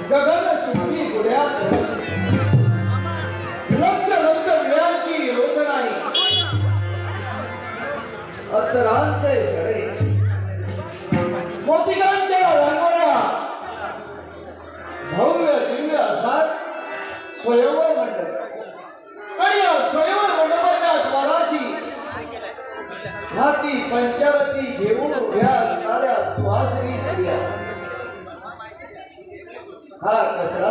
गगन चुंबी गुड्यात लक्ष लक्ष विळ्यांची रोषणाई अक्षरांचे सडे मोतिकांच्या रंगोळ्या भव्य दिव्य असा स्वयंवर मंडप आणि या स्वयंवर मंडपाच्या द्वाराशी हाती पंचारती घेऊन उभ्या असणाऱ्या सुहासिनी स्त्रिया हा कसला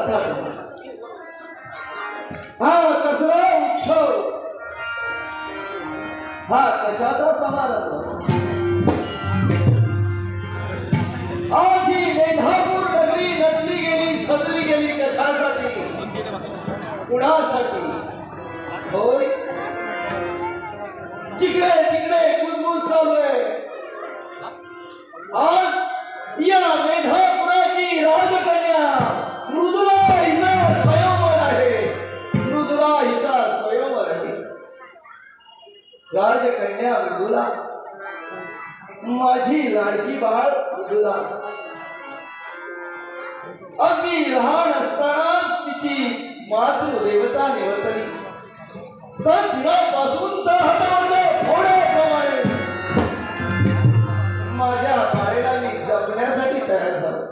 कसला उत्सव हा कशाचा समारंभ आज ही मेधापूर नगरी नटली गेली सजली गेली कशासाठी कुणासाठी होय जिकडे तिकडे कुजबुज चालू आहे आज या मेधापुराची राजकन्या मृदुला हिचा स्वयंवर आहे मृदुला हिचा स्वयंवर आहे राजकन्या मृदुला माझी लाडकी बाळ मृदुला अगदी लहान असताना तिची मातृदेवता निवर्तली तर दिनापासून तर हातावर फोड्याप्रमाणे माझ्या बाळेला मी जपण्यासाठी तयार झालो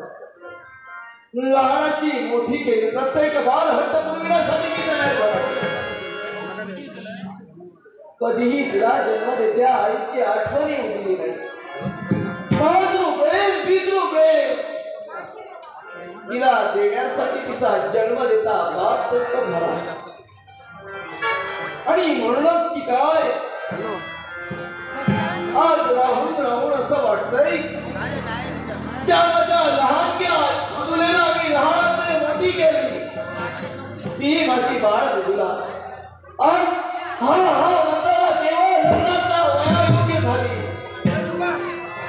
लहानाची मोठी केली प्रत्येक बाल हट्ट पुरविण्यासाठी मी तयार झालो कधीही तिला जन्म देत्या आईची आठवणी उरली नाही प्रेम तिला देण्यासाठी तिचा जन्म देता बाप तत्व झाला आणि म्हणूनच की काय आज राहून राहून असं वाटतंय ज्या माझ्या लहानग्या मृदुलेला मी लहानपणे मोठी केली ती माझी बाळ मृदुला आज हा म्हणताना केवळ लग्नाचा वयोयोग्य झाली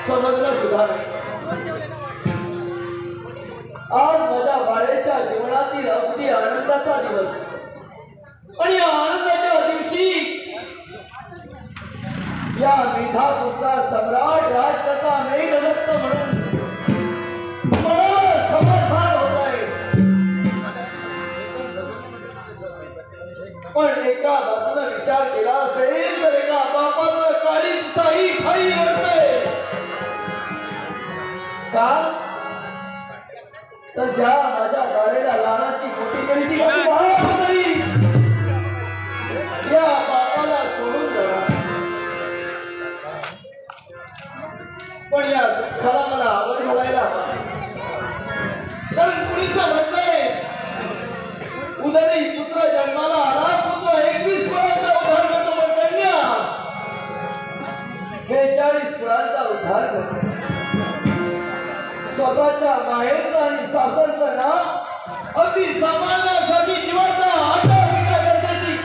समजलं सुद्धा नाही आज माझ्या बाळेच्या जीवनातील अगदी आनंदाचा दिवस आणि या आनंदाच्या दिवशी या मेधापूरचा सम्राट राजकर्ता मेघदत्त म्हणून मला समाधान होत आहे पण एका बाजूने विचार केला असेल तर एका बापानं काळी ताई खाई वाटते का तर ज्या माझ्या बाळेला लहानाची मोठी केली ती नाही या बापाला सोडून जाणार पण या दुःखाला मला आवड घालायला हवा कारण कुणीच म्हटलंय उदरी पुत्र जन्माला आला पुत्र 21 कुळांचा उद्धार करतो पण कन्या 42 कुळांचा उद्धार करतो स्वतःच्या माहेरचं आणि सासरचं नाव अगदी सांभाळण्यासाठी जीवाचा आटा पिटा करण्याची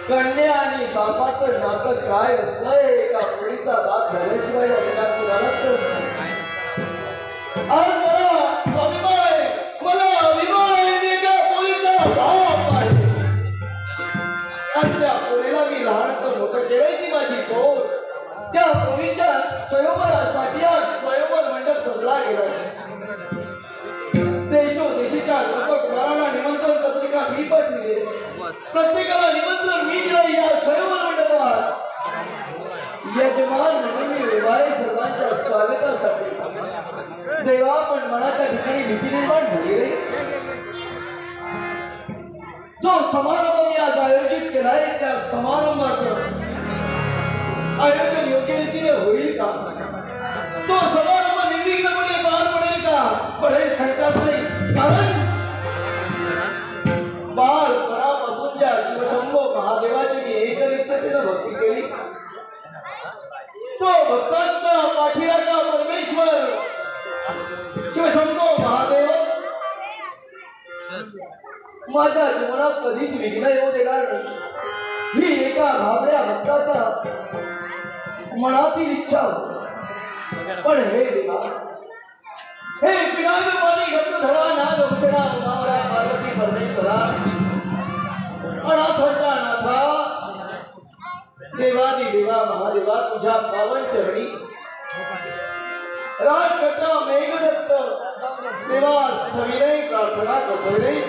कन्या आणि बापाचं नातं काय असतंय एका मुलीचा बाप झाल्याशिवाय आपल्याला कुणालाच कळत नाही आज मला स्वाभिमान आहे मला अभिमान आहे एका मुलीचा बाप आहे आणि त्या पोरीला मी लहानचं मोठं केलंय ती माझी पोर त्या पोरीच्या स्वयंवरासाठी आज स्वयंवर मंडप सजला गेला देशोदेशीच्या लोककुमारांना निमंत्रण पत्रिका मी पाठविले प्रत्येकाला निमंत्रण मी दिलं या स्वयंवर मंडपात यजमान म्हणून मी व्यवहार ठिकाणी भीती निर्माण झाली रे. जो समारंभ मी आज आयोजित केलाय त्या समारंभाचं आयोजन योग्य रीतीने होईल का? तो समारंभ निर्विघ्नपणे पार पडेल का? पडेल शंकाच नाही. कारण बालपणापासून ज्या शिवशंभो महादेवाची मी एकनिष्ठतेनं भक्ती केली तो भक्तांचा पाठीराखा परमेश्वर शिवशंभो महादेव माझ्या जीवनात कधीच विघ्न येऊ देणार नाही. ही एका भाबड्या भक्ताचा मनातील इच्छा पण हे देवा हे पिनाग पाणी गंधधरा नाग उचना उदावरा पार्वती परमेश्वरा अनाथोटा नाथा देवादी देवा महादेवा तुझ्या पावन चरणी राजकर्ता मेघदत्त देवा सविनय प्रार्थना करतोय.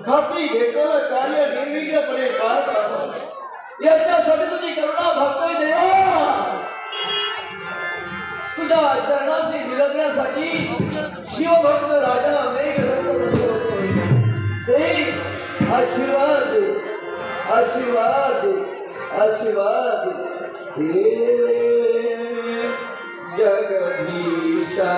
खात्री घेतलेलं कार्य निर्विघ्नपणे पार पाडावं याच्यासाठी तुझी करुणा भागतोय देवा. तुझ्या चरणाशी मिळवण्यासाठी शिवभक्त राजा मेघदत्त होतोय. आशीर्वाद दे आशीर्वाद दे आशीर्वाद दे जगदीशा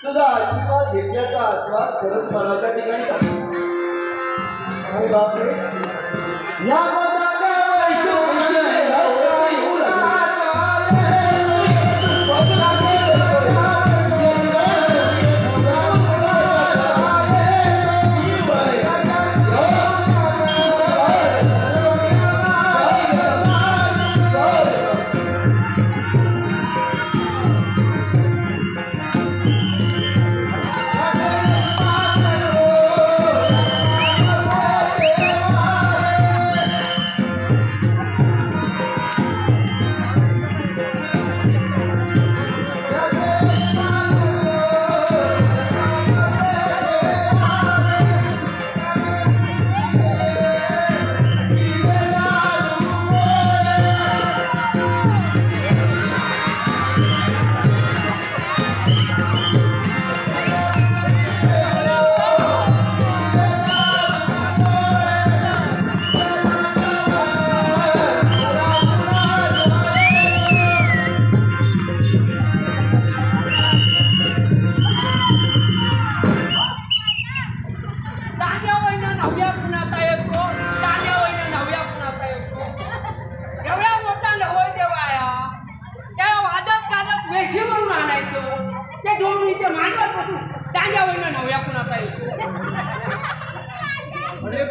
तुझा आशीर्वाद घेतल्याचा आस्वाद खरंच मनाच्या ठिकाणी बापरे या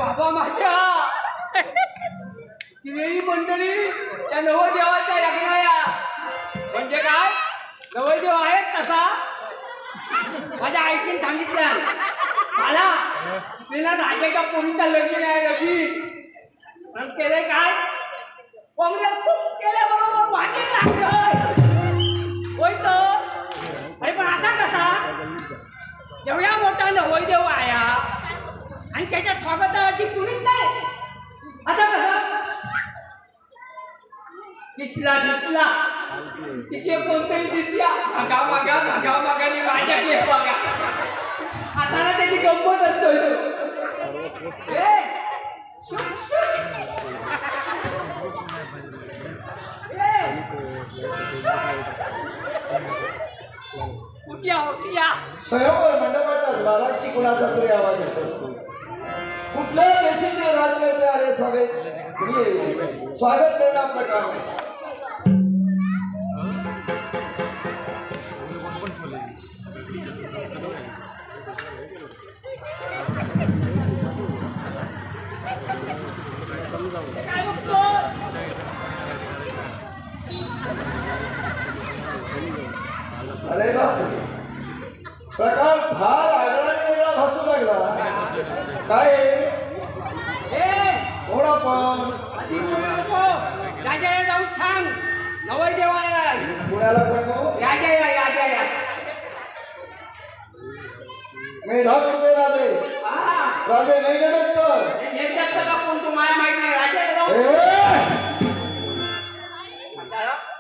बाबा माझ्या ती मंडळी त्या नवदेवाच्या लग्नाया म्हणजे काय नवदेव आहेत तसा माझ्या आईशीने सांगितलं मला तिला राजाच्या पोरीचं लगीन आहे लगीन आणि केलंय काय काँग्रेस खूप केल्याबरोबर वाटेल लागलं होय तर अरे पण असा कसा एवढ्या मोठा नवदेव आया आणि त्याच्या स्वागताची कुणीच नाही आता कसं दिसला तिथे कोणतरी दिसल्या धागा मागाने माझ्या केस बघा हाताला त्याची गंमत असतो स्वयंवर मंडपाचा द्वाराशी कुणाचा तरी आवाज येतो कुठल्या देशाचे राजकारणी आले स्वागत करणं आपलं काम आहे अरे बाप प्रकार फार आगळाने वेगळा भासू लागला काय थोडा पण राजा जाऊन सांग नवय देवाला पुण्याला सांगू राजा या मेधा कुठे राधे राधे नाही गडत तर का कोण तू माया माहित नाही राजा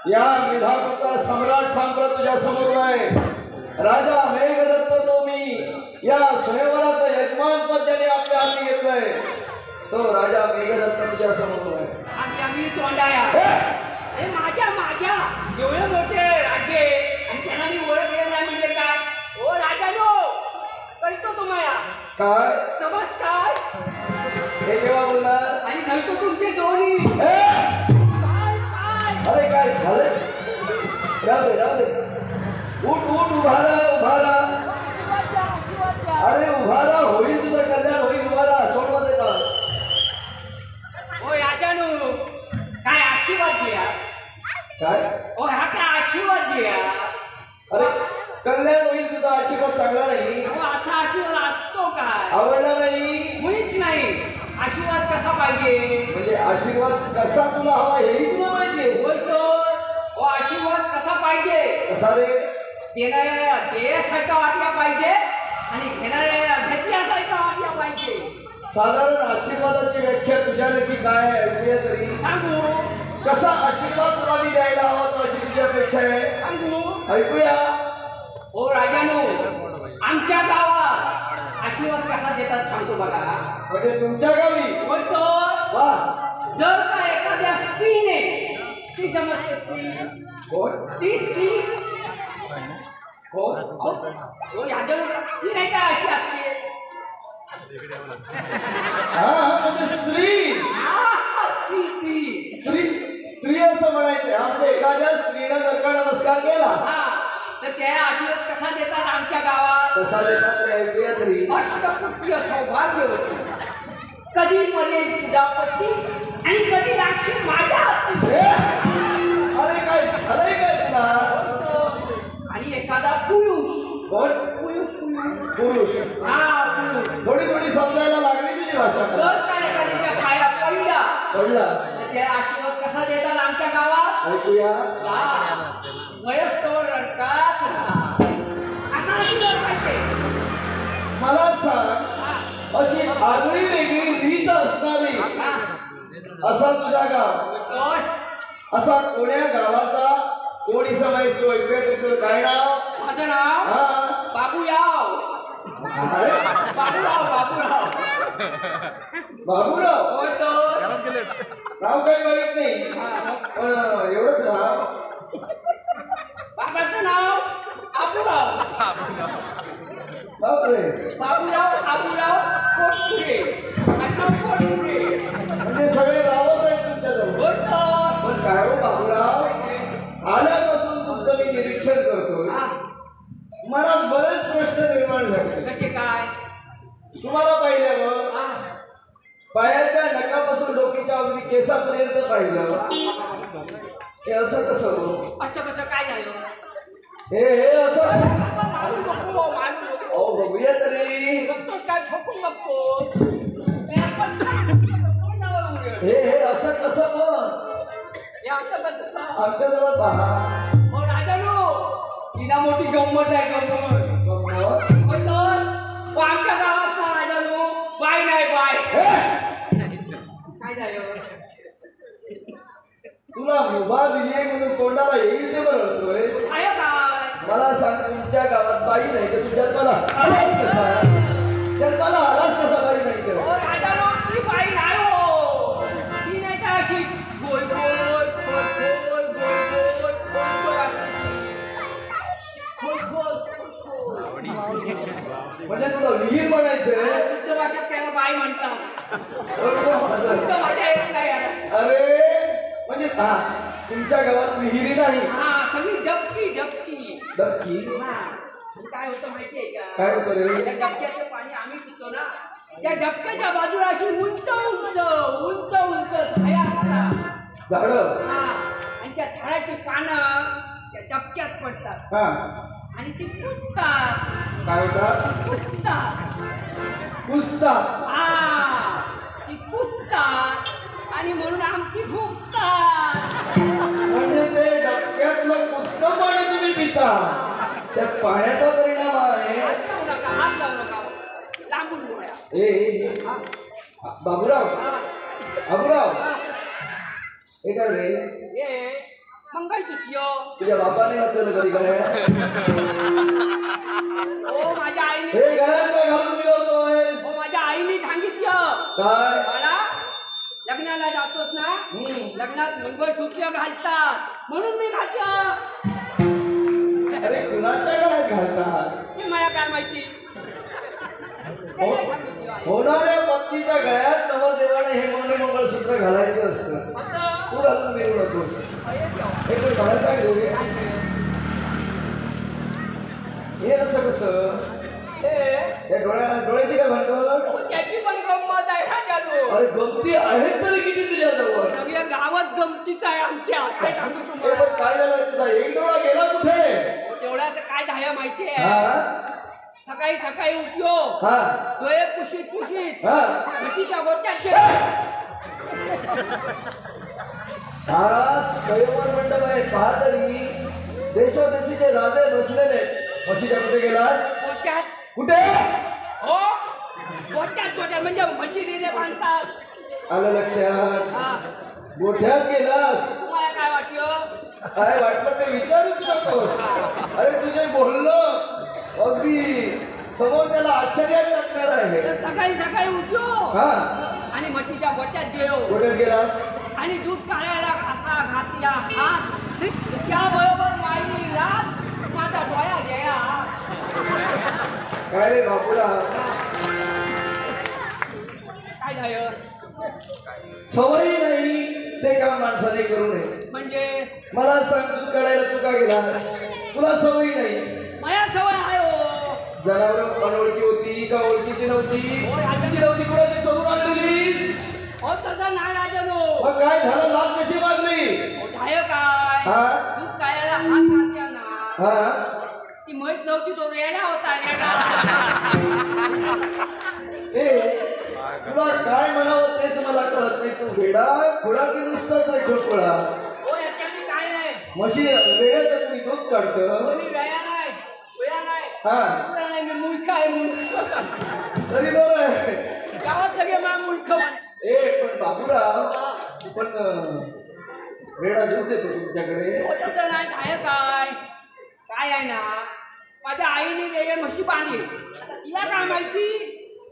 या मेधापुत्र सम्राट सांप्र तुझ्या समोर आहे राजा मेघदत्त तो मी या स्वयंवराचा यजमान पद ज्याने आपल्या हाती घेतलंय तो राजा मेघदत्त तुझ्या समोर आहे आणि आम्ही तोंडाया माझ्या एवढे मोठे राजे आणि त्यांना मी ओळख नाही म्हणजे काय ओ राजानो करतो तुम्हाला काय नमस्कार हे केव्हा बोलला आणि घरतो तुमचे दोन्ही अरे काय झालं राहू दे उठ उभारा अरे उभारा होईल तुझं कल्याण होईल उभारा सोडमध्ये का ओ राजानू काय आशीर्वाद द्या काय ओ हा काय आशीर्वाद द्या अरे कल्याण होईल तुझा आशीर्वाद चांगला नाही असा आशीर्वाद असतो काय आवडला नाही मुळीच नाही आशीर्वाद कसा पाहिजे म्हणजे आशीर्वाद कसा तुला हवा हेही तुला पाहिजे बोलतो ओ आशीर्वाद कसा पाहिजे कसा रे देणाऱ्या देण्यासारखा वाटला पाहिजे आणि घेणाऱ्या घेतल्यासारखा वाटला पाहिजे साधारण आशीर्वादाची व्याख्या तुझ्या नक्की काय ऐकूया तरी सांगू कसा आशीर्वाद तुला मी द्यायला हवा तो अशी तुझी अपेक्षा आहे सांगू ऐकूया ओ राजानो आमच्या गावात आशीर्वाद कसा देतात सांगतो बघा म्हणजे तुमच्या गावी बोलतो वा जर का एखाद्या स्त्रीने ती समजते स्त्री कोण ती स्त्री कोण हो राजानो ती नाही का अशी असते हा म्हणजे स्त्री स्त्री स्त्री असं म्हणायचं हा म्हणजे एखाद्या स्त्रीनं जर का नमस्कार केला तर त्या आशीर्वाद कसा देतात आमच्या गावात कसा देतात रे ऐकूया तरी अष्टपुत्य सौभाग्यवती कधी मरेल तुझा पती आणि कधी राक्षी माझ्या हाती अरे काय झालंय काय तुला आणि एखादा पुरुष कोण पुरुष पुरुष पुरुष थोडी थोडी समजायला लागली तुझी भाषा जर का एखाद्याच्या पाया पडला तर त्या आशीर्वाद कसा देतात आमच्या गावात ऐकूया वयस्कर रडकाच असा आशीर्वाद पाहिजे मला सांग अशी आगळी वेगळी रीत असणारी असा तुझा गाव असा कोण्या गावाचा कोणी समाज तो ऐकूया काय नाव माझं नाव बाबूराव बाबूराव बाबूराव होय तर नाव काही माहित नाही पण एवढंच नाव बाबाचं नाव बाबूराव बापरे बाबूराव कोटपुरे म्हणजे सगळे नावच आहेत तुमच्याजवळ होय तर पण काय हो बाबूराव आल्यापासून तुमचं मी निरीक्षण करतो मनात बरेच प्रश्न निर्माण झाले कसे काय तुम्हाला पाहिल्यावर पासून डोक्याच्या अगदी केसापर्यंत पाहिलं. हे असं कसं? अच्छा कसं काय झालं? हे असं मारू नको मारू नको. अहो बघूया तरी. बघतोस काय ठोकून बघतो. हे असं कसं पण? हे असं कसं? आमच्या जवळ पहा. हो राजानो, तिला मोठी गंमत आहे गंमत. गंमत? तो आमच्या गावात ना राजानो बाय नाही बाय. काय झालं? तुला मुभा दिली आहे म्हणून तोंडाला येईल ते बनवतोय. काय काय? मला सांग, तुमच्या गावात बाई नाही तर तू जन्माला आलास कसा? जन्माला आलास कसा बाई नाही तर? ओ राजानो, ती बाई नाही हो. ती नाही का अशी गोल गोल गोल गोल गोल गोल गोल गोल असते. गोल गोल गोल गोल. म्हणजे तुला विहीर म्हणायचंय? शुद्ध भाषेत त्याला बाई म्हणतात. अरे शुद्ध भाषा येत नाही याला. म्हणजे हा, तुमच्या गावात विहिरी नाही? हा, सगळी डबकी डबकी डबकी? हा. काय होतं माहितीये का? काय होतं रे? त्या डबक्याचं पाणी आम्ही पितो ना, त्या डबक्याच्या बाजूला अशी उंच उंच उंच उंच झाडं असतात. झाडं? हा, आणि त्या झाडाची पानं त्या डबक्यात पडतात. हा, आणि ती कुजतात. काय होतात? कुजतात. कुजतात? हा, ती कुजतात आणि म्हणून आमची फुगतात. म्हणजे ते डबक्यातलं कुजतं पाणी तुम्ही पिता? त्या पाण्याचा परिणाम आहे. हात लावू नका, हात लावू नका, लांबून बोला. ए बाबूराव, बाबूराव, हे काय रे? हे मंगळसूत्र. तुझ्या बापाने घातलेलं घरी काय? हो माझ्या आईने. हे गळ्यात काय घालून मिळवतोय? हो माझ्या आईने सांगितलं. काय? मला लग्नाला जातोच ना, लग्नात मंगळसूत्र घालतात म्हणून मी घातलं. अरे कुणाच्या गळ्यात घालतात? ते मला काय माहिती. होणाऱ्या पत्नीच्या गळ्यात नवरदेवाने हे मंगळसूत्र घालायचं असतं. असं तू घालून मिळू नकोस. हे पण घालायचं आहे दोघे. हे असं कसं? हे डोळ्याची काय म्हणतो? त्याची पण गंमत आहे हा जादू. अरे गमती आहेत तरी किती तुझ्याजवळ? सगळ्या गावात गमतीच आहे आमच्या. काय सांगू हे तुम्हाला? पण काय झालं तुझा एक डोळा गेला कुठे? तेवढ्याचं काय धाया माहिती आहे? हा सकाळी सकाळी उठलो, हा डोळे पुशीत पुशीत हा म्हशीच्या गोट्यात गेलो. स्वयंवर मंडप आहे, पहा तरी देशोदेशीचे राजे बसलेले. म्हशीच्या कुठे गेला? गोट्यात. कुठे? हो गोट्यात गोट्यात म्हणजे म्हशी रिले बांधतात. आलं लक्षात? हा, गोठ्यात गेलास? तुम्हाला काय वाटलं? काय वाटलं ते विचारूच नको. अरे तुझे बोलणं अगदी समोर त्याला आश्चर्यात टाकणार आहे. तर सकाळी सकाळी उठलो हा आणि म्हशीच्या गोट्यात गेलो. गोठ्यात गेलास? आणि दूध काढायला असा घातला हात, त्याबरोबर माईनी रात माझा डोळा गेला. काय रे बापूला? काय झालं? सवयी नाही ते काम माणसाने करू नये. म्हणजे मला सांग, दूध काढायला तू का गेला? तुला सवयी नाही? मला सवय आहे हो. जनावर अनोळखी होती का ओळखीची नव्हती? हो, राजाने नव्हती, कुणाची चोरून आणलेली? हो तसं नाही राजानो. मग काय झालं? लाच कशी मारली? हो झालं काय? हा? दूध काढायला हात घातला ना, हा ती माहित नव्हती तो रेडा होता रेडा. ए तुला काय म्हणावं तेच मला कळत नाही. तू वेडा खोडा की नुसताच आहे खोडखोडा? हो याच्यात काय नाही. म्हशी वेळेत तुम्ही दूध काढतं. कोणी वेळा नाही, वेळा नाही. हा तुला नाही, मी मूर्ख आहे मूर्ख. तरी बरं आहे. गावात सगळे मला मूर्ख म्हणे. पण बाबूराव, पण वेळा दूध देतो तुमच्याकडे? हो तसं नाही. काय काय काय आहे ना, माझ्या आईने वेळे म्हशी बांधली. आता तिला काय माहिती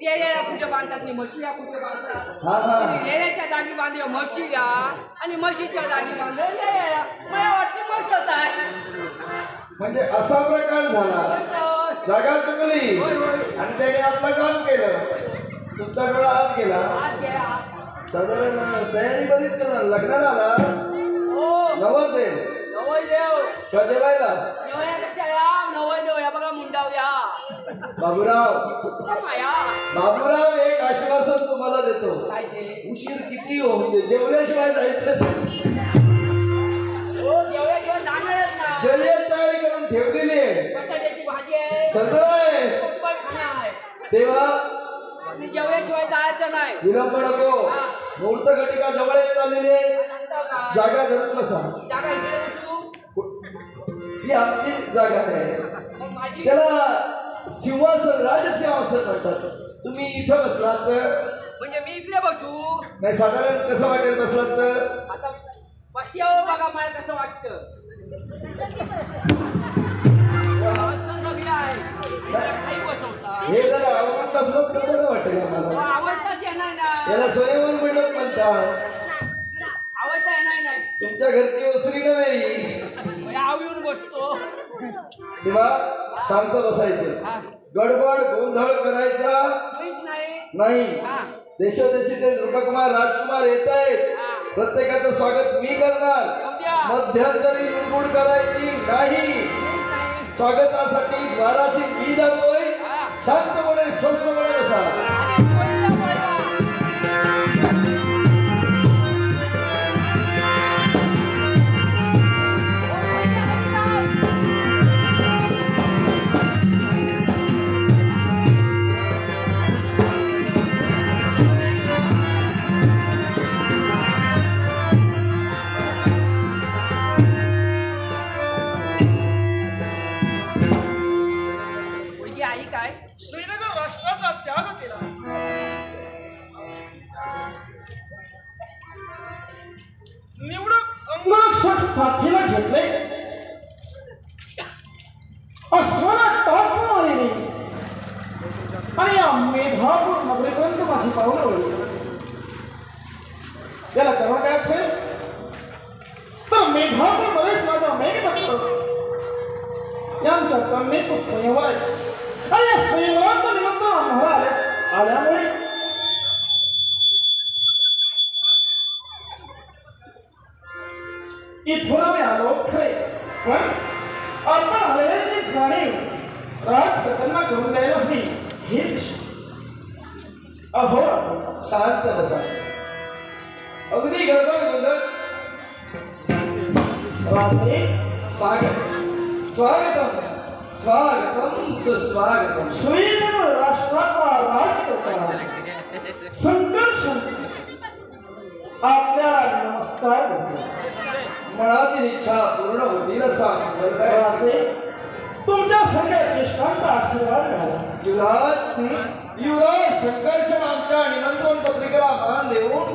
रेड्याला कुठे बांधतात आणि म्हशीला कुठे बांधतात. हा हा तिने रेड्याच्या जागी बांधलं म्हशीला आणि म्हशीच्या जागी बांधलं रेड्याला. मला वाटते बसत आहे. म्हणजे असा प्रकार झाला. जागा चुकली होय होय. आणि त्याने आपलं काम केलं. तुमचा डोळा आत गेला. आज गेला. साधारण तयारी बरीच करणार. लग्नाला आला हो नवरदेव नवयदेव का जेवायला नवयापेक्षा या नवयदेव या बघा मुंडावया बाबूराव माया बाबूराव एक आश्वासन तुम्हाला देतो काय ते उशीर किती होऊ दे जेवल्याशिवाय जायचं हो जेवल्याशिवाय जाणारच ना जय्यत तयारी करून ठेवलेली आहे बटाट्याची भाजी आहे सगळं आहे पोटभर खाणं आहे तेव्हा मी जेवल्याशिवाय जायचं नाही विलंब नको मुहूर्त घटिका जवळ येत चाललेली आहे नंतर काय जागा धरून बसा जागा इकडे बसू ही आपली जागा आहे मग माझी त्याला सिंहासन राजसिंहासन म्हणतात तुम्ही इथं बसलात तर म्हणजे मी इकडे बसू नाही साधारण कसं वाटेल बसलात तर आता बसयावं बघा मला कसं वाटतं अवस्था सगळी आहे इकडे खाली बसवता हे जर आवडत असलं तर बरं वाटेल आम्हाला आवडताच येणार ना याला स्वयंवर मंडप म्हणतात आवडता येणार नाही तुमच्या घरची ओसरी नव्हे म्हणजे आव येऊन बसतो तेव्हा शांत बसायचं हा गडबड गोंधळ करायचा काहीच नाही नाही हा देशोदेशी ते नृपकुमार राजकुमार येत आहेत हा प्रत्येकाचं स्वागत मी करणार येऊ द्या मध्यंतरी लुडबुड करायची नाही काहीच नाही स्वागतासाठी द्वाराशी मी जातोय हा शांतपणे स्वस्तपणे बसा आणि बोलला बोलला मुलगी आई काय श्रीनगर राष्ट्राचा त्याग केला निवडक अंगरक्षक साथीला घेतले अश्वाला टॉर्च मारली आणि या मेधापूर नगरीपर्यंत माझी पावलं वळली याला तेव्हा काय असेल तर मेधापूर प्रदेश राजा मेघदत्त यांच्या कन्येत स्वयंवर आहे आणि या स्वयंवराचं निमंत्रण आम्हाला आल्यामुळे इथून आम्ही आलो खरे पण आपण आलेल्याची जाणीव राजकन्यांना करून द्यायला हवी हीच अहो शांत बसा अगदी गडबड गोंधळ रात्री स्वागत स्वागतम स्वागतम सुस्वागतम श्रीनगर राष्ट्राचा राजकर्ता संघर्ष आपल्याला नमस्कार करतो मनातील इच्छा पूर्ण होतील असा राजे तुमच्या सगळ्या ज्येष्ठांचा आशीर्वाद घ्यावा युवराज युवराज संघर्षण आमच्या निमंत्रण पत्रिकेला मान देऊन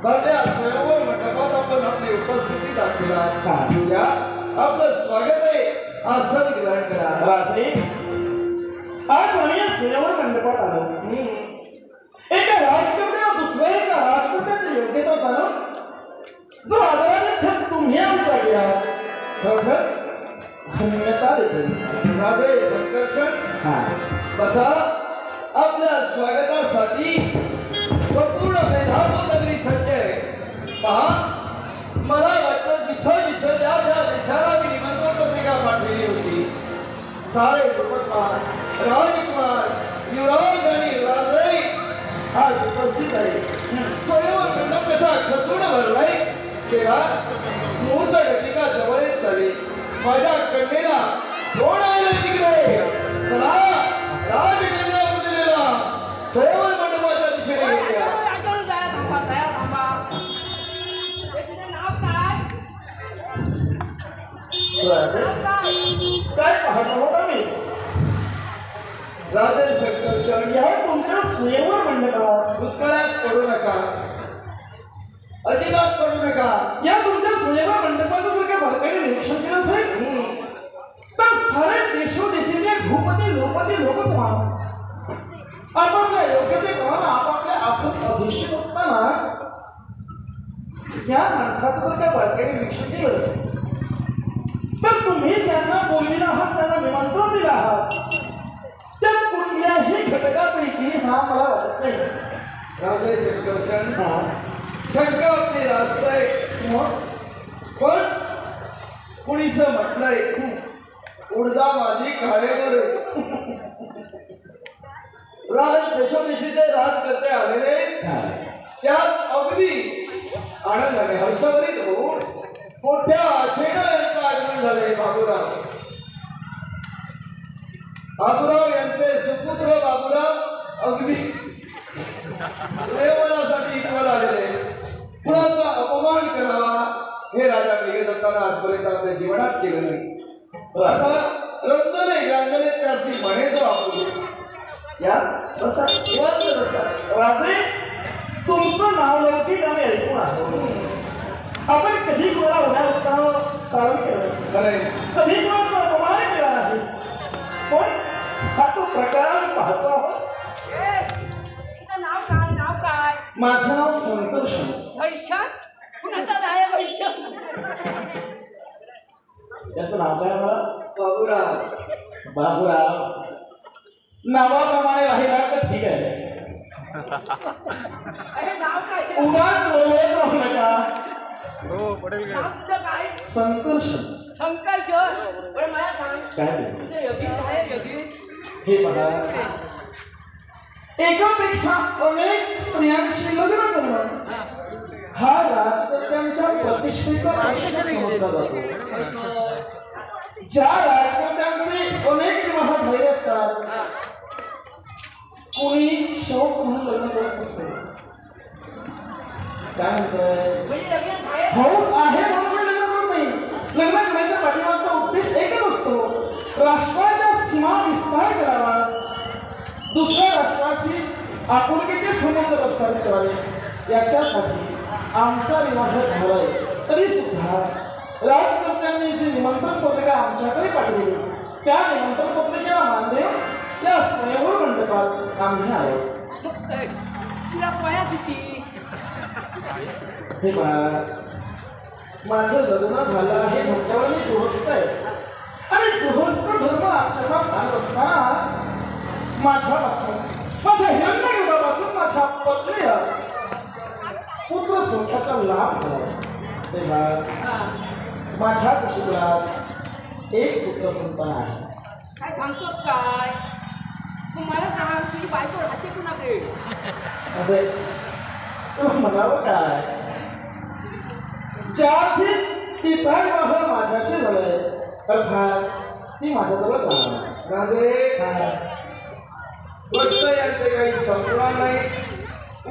भरल्या स्वयंवर मंडपात आपण आपली उपस्थिती दाखविला या आपलं स्वागत आहे आसन ग्रहण करा राजे आज आम्ही या स्वयंवर मंडपात आलो एका राजकर्त्याला दुसऱ्या एका राजकर्त्याची योग्यता जाणून जो आदराने थेट तुम्ही आमच्या घ्या खरोखर धन्यता देते राजे संकर्षण बसा आपल्या स्वागतासाठी संपूर्ण मेधापूर नगरी सज्ज आहे पहा मला वाटतं जिथं जिथं ज्या ज्या देशाला मी निमंत्रण पत्रिका पाठवली होती सारे नृपकुमार राजकुमार युवराज आणि युवराजही आज उपस्थित आहे स्वयंवर मंडप कसा खचून भरलाय तेव्हा मुहूर्त घटिका जवळ येत झाली माझ्या कन्येला कोण आलं तिकडे चला राजकन्या उरलेला स्वयंवर मंडपाच्या दिशेने गेल्या काय पाहत आहोत आम्ही राजे संकर्षण या तुमच्या स्वयंवर मंडपात भूतकाळात पडू नका अजिबात पडू नका या तुमच्या स्वयंवर मंडपाचं जर काही बारकाईने निरीक्षण केलं असेल तर सारे देशोदेशीचे भूपती लोकपती लोककुमार आपापल्या योग्यतेप्रमाणे आपापल्या आसन अधिष्ठित असताना त्या माणसाचं जर काही बारकाईने निरीक्षण केलं तर तुम्ही ज्यांना बोलविला आहात ज्यांना निमंत्रण दिलं आहात त्या कुठल्याही घटकापैकी हा मला वाटत नाही राजे संकर्षण शंका आपली रास्त आहे मग पण कुणीस म्हटलंय उडदा माझी काळेवर राज देशोदेशीचे राजकर्ते आलेले त्यात अगदी आनंदाने हर्षभरीत होऊन मोठ्या आशेनं यांचं आगमन झाले. बाबूराव यांचे सुपुत्र बाबूराव अगदी स्वयंवरासाठी इथवर आलेले. कुणाचा अपमान करावा हे राजा मेघदत्तानं आजपर्यंत आपल्या जीवनात केलं नाही. आता रंजने गांजने त्याची म्हणे जो आपण या बसा निवांत बसा. राजे तुमचं नाव लौकिक आम्ही ऐकून आलो. आपण कधी कोणाला उन्हाळ्यात कारण केलं खरंय. कधी कोणाचा अपमान केला नाही. पण हा तो प्रकार आम्ही पाहतो आहोत. नाव काय नाव काय? माझं नाव संतोष. हर्षद कुणाचा आहे हर्षद? त्याचं नाव काय मला? बाबूराव. बाबूराव नावाप्रमाणे राहिला तर ठीक आहे. अरे नाव काय? उगाच बोलत राहू नका. नाव तुझं काय? संतोष. संकल्प बरं मला सांग काय तुझं योगी काय योगी? हे बघा एकापेक्षा अनेक स्त्रियांशी लग्न करणं हा राजकर्त्यांच्या प्रतिष्ठेचा प्रश्न समजला जातो. ज्या राजकर्त्यांचे अनेक विवाह झाले असतात कोणी शौक म्हणून लग्न करत असतो. काय म्हणतोय? म्हणजे लगेच आहे हौस आहे म्हणून लग्न करत नाही. लग्न करण्याच्या पाठीमागचा उद्देश एकच असतो, राष्ट्राच्या सीमा विस्तार करावा, दुसऱ्या राष्ट्राशी आपुलकीचे संबंध प्रस्थापित करावे. याच्यासाठी आमचा विवाह झालाय तरी सुद्धा राजकर्त्यांनी जी निमंत्रण पत्रिका आमच्याकडे पाठवली त्या निमंत्रण पत्रिकेला मान देऊन या स्वयंवर मंडपात आम्ही आलो. तुला पया किती? हे बघा माझं लग्न झालं आहे म्हटल्यावर मी गृहस्थ आहे आणि गृहस्थ धर्म आचरणात घालत असताना माझ्या हिरण्यगुडापासून माझ्या पत्नीला पुत्र संख्याचा लाभ झाला. तेव्हा माझ्या कुटुंबात एक पुत्र संतान आहे. काय सांगतो काय? तू मला सांग तुझी बायको राहते कुणाकडे? अरे तुला म्हणावं काय? ज्याची तिचा विवाह माझ्याशी झालाय अर्थात ती माझ्याजवळ राहणार. राजे गोष्ट यांचे काही संपणार नाही.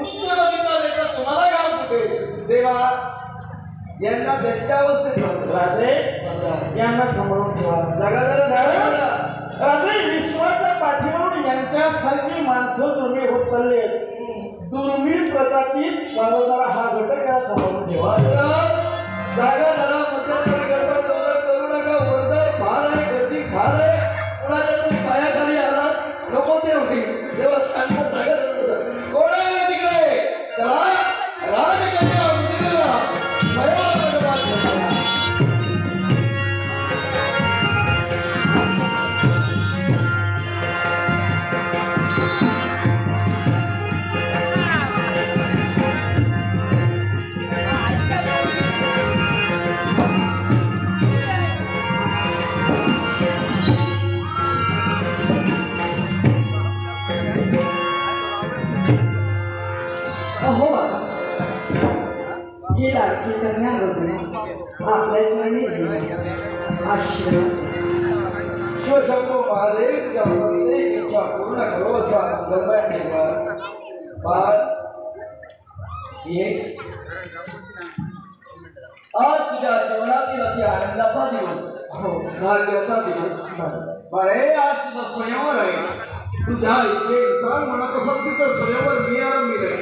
उत्तर अधिकाऱ्याचा तुम्हाला गाव कुठे? देवा यांना त्यांच्या अवस्थेत राजे यांना सांभाळून ठेवा. राजे विश्वाच्या पाठीवरून यांच्यासारखी माणसं तुम्ही होत चालले. दुर्मिळ प्रजातीत वाढवणारा हा घटक या सांभाळून ठेवा. जागा जरा मध्यंतरी गडबड करू नका. वर्दळ फार आहे, गर्दी फार आहे. कुणाच्या तरी पायाखाली आलात नको ते होईल. देवा शांत जागा कोण आहे तिकडे? चला राजकन्या उंदीरला स्वयंवरात बसवा. अहो ही लाडकी करण्याबद्दल आपल्या चरणी आशीर्वाद. शिवशंभो महादेव तुझ्या प्रत्येक इच्छा पूर्ण करो असा संदर्भ ठेवा. बाळ ये आज तुझ्या जीवनातील अति आनंदाचा दिवस, भाग्याचा दिवस. बाळे आज तुझं स्वयंवर आहे. तुझ्या इच्छेनुसार म्हणत असेल तिथं स्वयंवर मी आरंभिले.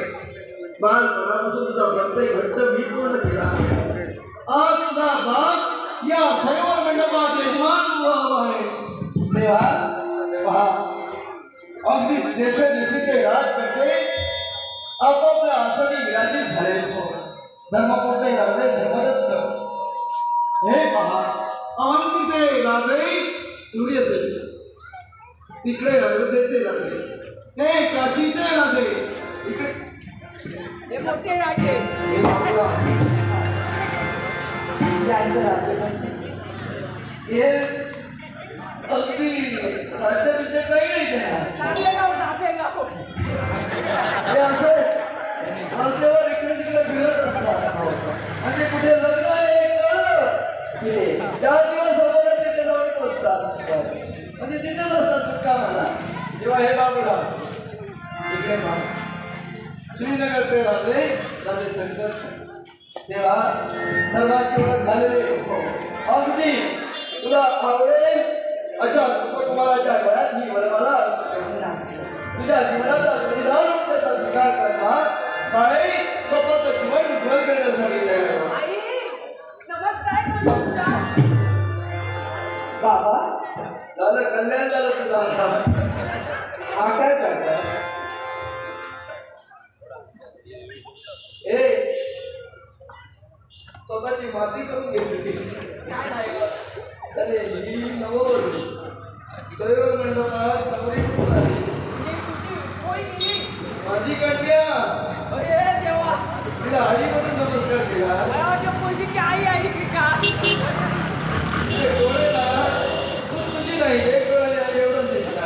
बाळ मनापासून तुझा प्रत्येक घट्ट मी पूर्ण केला. आज तुझा बाप या स्वयंवर मंडपात यजमान उभा आहे. देवा पहा अगदी देशोदेशीचे राजकर्ते आपापल्या आसनी विराजित झाले. धर्मकोटे राजे धर्मरच कर. हे पहा अवंतीचे राजे सूर्यचे, तिकडे अयोध्येचे राजे, हे काशीचे राजे, इकडे हे मोठे राजे यांचं राज्य हे अगदी राज्याविषयी काही नाही देणार. सापेगाव हे असं रस्त्यावर इकडे तिकडे फिरत असतात आणि कुठे लग्न आहे कळलं की 4 दिवस अगोदर तिथे जाऊन पोचतात म्हणजे तिथेच असतात मुक्कामाला. जेव्हा हे बाबूराव इकडे श्रीनगर ते राहिले शंकर तेव्हा सर्वांची ओळख झालेली अगदी तुला आवडेल अशा कुटुंबाच्या गळ्यात ही वरमाला तुझ्या जीवनाचा बलिदान त्याचा स्वीकार करणार काळे स्वतःचं जीवन उज्ज्वल करण्यासाठी तयार आहे. आई नमस्कार करतो तुला. बाबा झालं कल्याण झालं तुझं आता. हा काय करताय? ए स्वतःची माती करून घेतली काय नाही अरे ही नववधू दैव मंडपात नवरी कुठून आली? माझी कन्या अरे देवा तिला आई म्हणून नमस्कार केला.